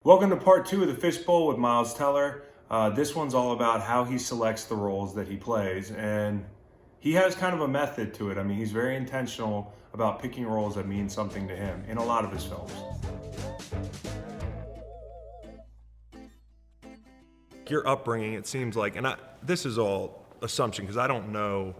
Welcome to part two of the Fishbowl with Miles Teller. This one's all about how he selects the roles that he plays, and he has kind of a method to it. I mean, he's very intentional about picking roles that mean something to him in a lot of his films. Your upbringing, it seems like, and this is all assumption because I don't know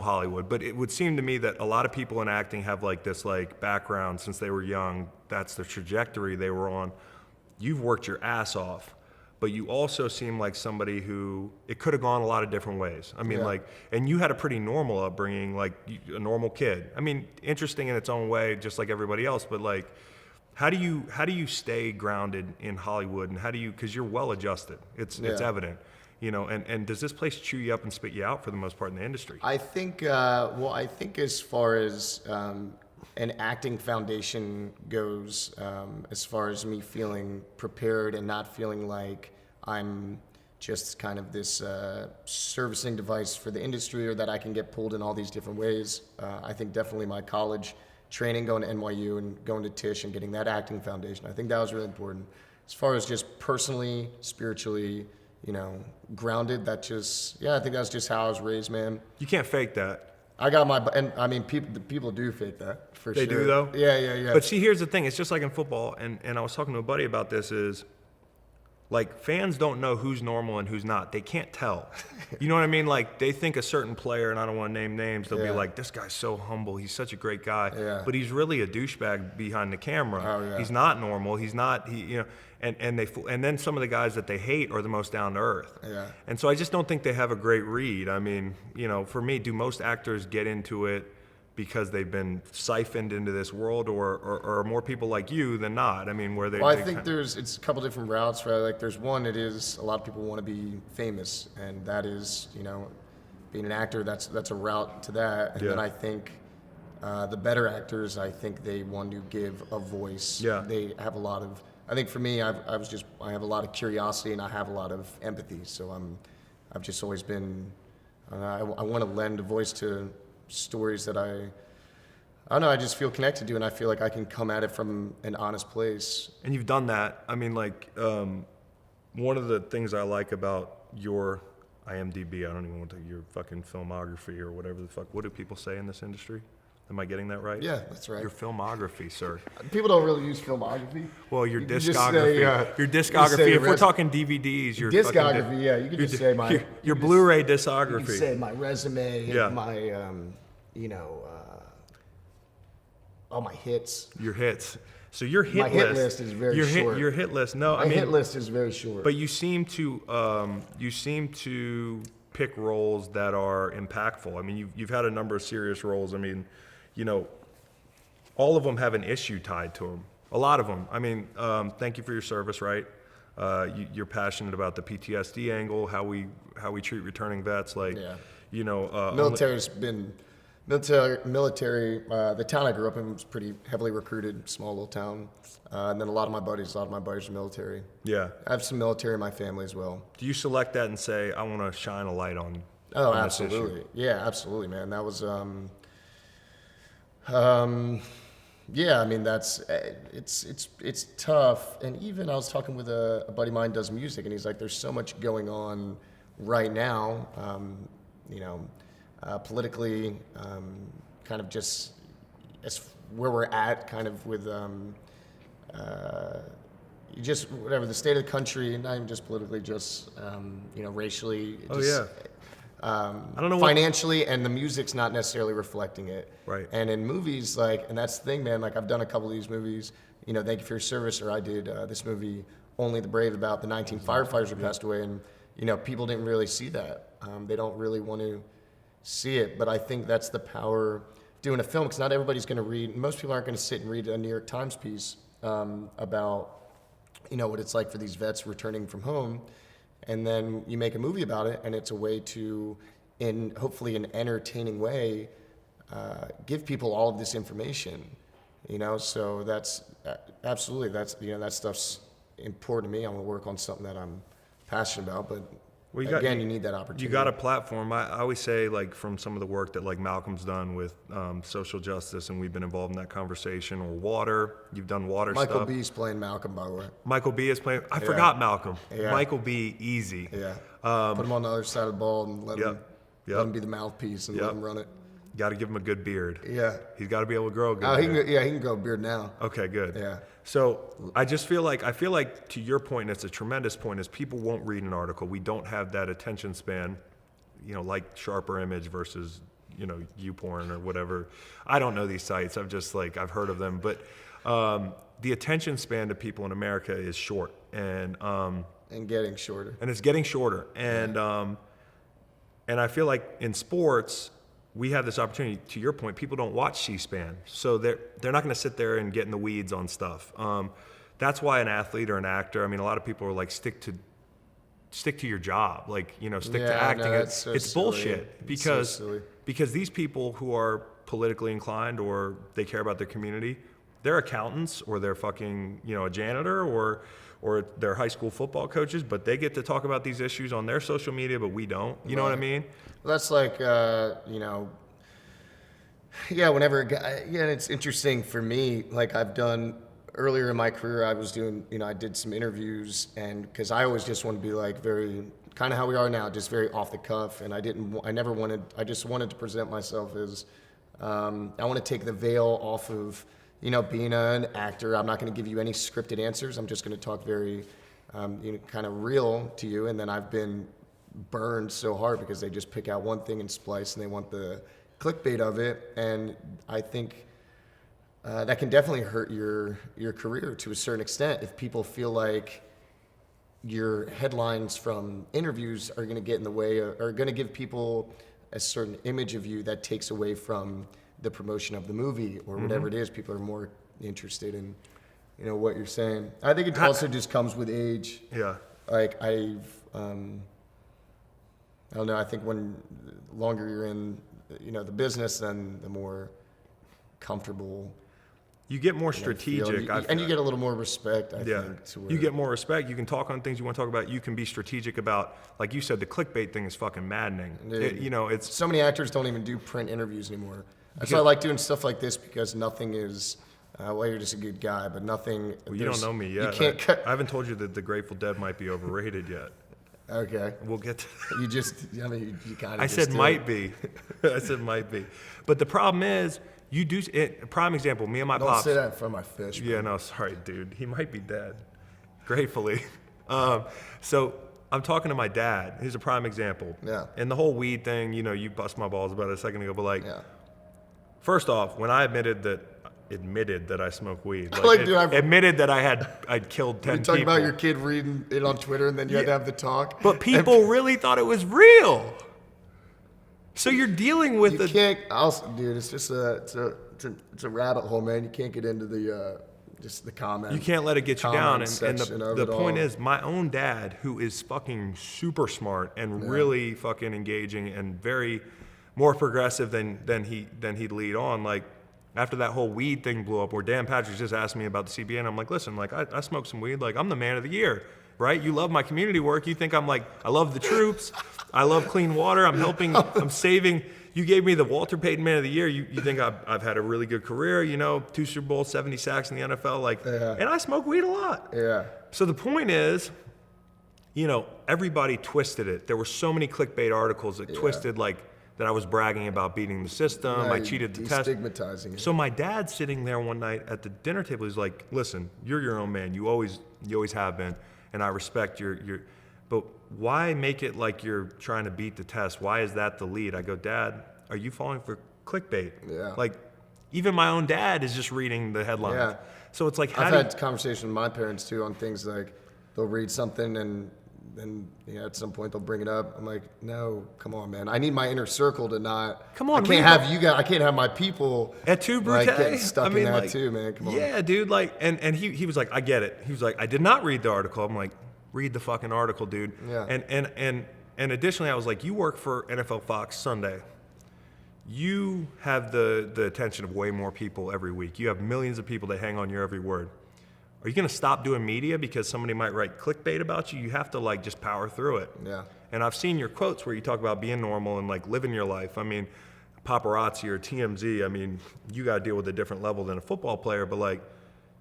Hollywood, but it would seem to me that a lot of people in acting have like this like background since they were young. That's the trajectory they were on. You've worked your ass off, but you also seem like somebody who, it could have gone a lot of different ways. I mean, and you had a pretty normal upbringing, like a normal kid. I mean, interesting in its own way, just like everybody else, but like, how do you stay grounded in Hollywood, and because you're well adjusted, it's evident, and does this place chew you up and spit you out for the most part in the industry? I think, I think as far as an acting foundation goes, as far as me feeling prepared and not feeling like I'm just kind of this servicing device for the industry, or that I can get pulled in all these different ways. I think definitely my college training, going to NYU and going to Tisch and getting that acting foundation, I think that was really important. As far as just personally, spiritually, grounded, I think that's just how I was raised, man. You can't fake that. I got and I mean, people do fake that, for sure. They do, though? Yeah. But see, here's the thing. It's just like in football, and I was talking to a buddy about this, is like fans don't know who's normal and who's not. They can't tell. You know what I mean? Like they think a certain player, and I don't want to name names, they'll be like, this guy's so humble. He's such a great guy. Yeah. But he's really a douchebag behind the camera. Oh, yeah. He's not normal. He's not, and then some of the guys that they hate are the most down to earth. Yeah. And so I just don't think they have a great read. I mean, for me, do most actors get into it because they've been siphoned into this world, or are more people like you than not? I mean, where they... Well, I think it's a couple different routes, right? Like there's one, it is, a lot of people want to be famous, and that is, being an actor, that's a route to that. And then I think the better actors, I think they want to give a voice. Yeah. They have a lot of, I think for me, I have a lot of curiosity, and I have a lot of empathy. So I've just always been, I want to lend a voice to stories that I don't know, I just feel connected to, and I feel like I can come at it from an honest place. And you've done that. I mean, like, one of the things I like about your IMDb, I don't even want to, your fucking filmography or whatever the fuck, what do people say in this industry? Am I getting that right? Yeah, that's right. Your filmography, sir. People don't really use filmography. Well, your You discography. say, your discography. say If we're talking DVDs, your discography, fucking yeah, you could just say my your Blu-ray you discography. could say my resume, Yeah. my all my hits. Your hits. So your hit My list. hit list is very short. Your hit list. No, My hit list is very short. But you seem to pick roles that are impactful. I mean, you've had a number of serious roles. I mean, all of them have an issue tied to them. A lot of them. I mean, thank you for your service, right? You're passionate about the PTSD angle, how we treat returning vets, like, military's been military. The town I grew up in was pretty heavily recruited, small little town, and then a lot of my buddies are military. Yeah. I have some military in my family as well. Do you select that and say, I want to shine a light on? Oh, on this absolutely. issue? Yeah, absolutely, man. That was yeah, I mean, that's it's tough. And even I was talking with a buddy of mine who does music, and he's like, there's so much going on right now, politically, kind of just as where we're at, kind of with just whatever the state of the country, not even just politically, just racially. I don't know financially, and the music's not necessarily reflecting it. Right. And in movies, like, and that's the thing, man. Like, I've done a couple of these movies. Thank You for Your Service, or I did this movie, Only the Brave, about the 19 firefighters who passed away, and people didn't really see that. They don't really want to see it, but I think that's the power of doing a film, because not everybody's going to read. Most people aren't going to sit and read a New York Times piece about what it's like for these vets returning from home. And then you make a movie about it, and it's a way to, in hopefully an entertaining way, give people all of this information. So that's absolutely, that stuff's important to me. I want to work on something that I'm passionate about, but Well, Again, you need that opportunity. You got a platform. I always say, like, from some of the work that like Malcolm's done with social justice, and we've been involved in that conversation, or water. You've done water Michael stuff. B's playing Malcolm, by the way. Michael B is playing. I forgot Malcolm. Yeah. Michael B, easy. Yeah. Put him on the other side of the ball and let him be the mouthpiece and let him run it. Got to give him a good beard. Yeah. He's got to be able to grow a good beard. He can grow a beard now. Okay, good. Yeah. So I feel like to your point, and it's a tremendous point, is people won't read an article. We don't have that attention span, like Sharper Image versus, YouPorn or whatever. I don't know these sites. I've heard of them, but the attention span to people in America is short, and getting shorter. And it's getting shorter, and I feel like in sports, we have this opportunity. To your point, people don't watch C-SPAN, so they're not going to sit there and get in the weeds on stuff. That's why an athlete or an actor. I mean, a lot of people are like, stick to your job, stick to acting. No, it's silly. bullshit It's so silly. because these people who are politically inclined or they care about their community, they're accountants or they're fucking a janitor or they're high school football coaches, but they get to talk about these issues on their social media, but we don't. You know what I mean? Well, that's like, whenever a guy, it's interesting for me. Like I've done earlier in my career, I was doing, I did some interviews, and because I always just want to be like very, kind of how we are now, just very off the cuff. And I just wanted to present myself as, I want to take the veil off of, being an actor. I'm not going to give you any scripted answers. I'm just going to talk very, kind of real to you. And then I've been burned so hard because they just pick out one thing and splice, and they want the clickbait of it. And I think that can definitely hurt your career to a certain extent if people feel like your headlines from interviews are going to get in the way, are going to give people a certain image of you that takes away from the promotion of the movie or whatever it is. People are more interested in, what you're saying. I think it also just comes with age. Yeah. Like I don't know. I think when the longer you're in, the business, then the more comfortable you get more strategic. And you get a little more respect, I think. You get more respect. You can talk on things you want to talk about. You can be strategic about, like you said, the clickbait thing is fucking maddening. It's so many actors don't even do print interviews anymore. That's why I like doing stuff like this, because nothing is, you're just a good guy, but nothing. Well, you don't know me yet. You can't cut. I haven't told you that the Grateful Dead might be overrated yet. Okay. We'll get to that. You kind of I said might be. I said might be. But the problem is, you do, prime example, me and my pops. Don't say that in front of my fish. Yeah, no, sorry, dude. He might be dead. Gratefully. So I'm talking to my dad. He's a prime example. Yeah. And the whole weed thing, you bust my balls about it a second ago, but first off, when I admitted that I smoke weed, admitted that I'd killed 10 people. You talking about your kid reading it on Twitter and then you had to have the talk? But people really thought it was real. So you're dealing with dude. It's just it's a rabbit hole, man. You can't get into the just the comment. You can't let it get you down. And the point all. is, my own dad, who is fucking super smart and really fucking engaging and very more progressive than he'd lead on. Like after that whole weed thing blew up, where Dan Patrick just asked me about the CBN, I'm like, listen, like I smoke some weed. Like I'm the man of the year. Right? You love my community work. You think I love the troops. I love clean water. I'm helping. I'm saving. You gave me the Walter Payton Man of the Year. You think I've had a really good career, 2 Super Bowls, 70 sacks in the NFL. And I smoke weed a lot. Yeah. So the point is, everybody twisted it. There were so many clickbait articles that twisted that I was bragging about beating the system. I cheated the test. Destigmatizing it. So my dad's sitting there one night at the dinner table. He's like, listen, you're your own man. You always have been. And I respect your, but why make it like you're trying to beat the test? Why is that the lead? I go, Dad, are you falling for clickbait? Yeah. Like, even my own dad is just reading the headlines. Yeah. So it's like, I've had conversations with my parents too on things like they'll read something and then at some point they'll bring it up. I'm like, no, come on, man. I need my inner circle to not. Come on, I can't have you guys. I can't have my people. At two Brute, getting stuck in that too, man. Come on. Yeah, dude. And he was like, I get it. He was like, I did not read the article. I'm like, read the fucking article, dude. Yeah. And additionally, I was like, you work for NFL Fox Sunday. You have the attention of way more people every week. You have millions of people that hang on your every word. are you going to stop doing media because somebody might write clickbait about you? You have to like just power through it. Yeah. And I've seen your quotes where you talk about being normal and like living your life. I mean, paparazzi or TMZ, I mean, you got to deal with a different level than a football player, but like,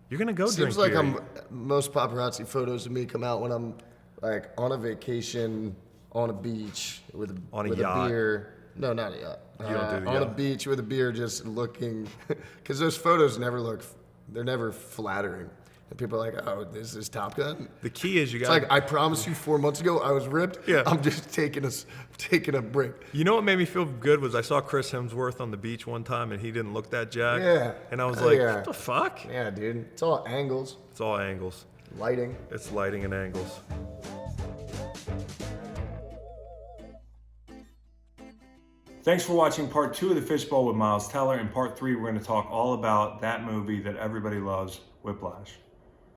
you're going to go Seems drink like beer. most paparazzi photos of me come out when I'm like on a vacation on a beach with a yacht. beer. No, not a yacht. You don't do the on a yacht. beach with a beer, just looking, because those photos they're never flattering. And people are like, oh, this is Top Gun. The key is you It's got like, I promised you 4 months ago I was ripped. Yeah. I'm just taking a break. You know what made me feel good was I saw Chris Hemsworth on the beach one time and he didn't look that jacked. Yeah. And I was Oh, like, yeah. what the fuck? Yeah, dude. It's all angles, It's all angles. lighting. It's lighting and angles. Thanks for watching part 2 of The Fishbowl with Miles Teller. In part 3, we're going to talk all about that movie that everybody loves, Whiplash.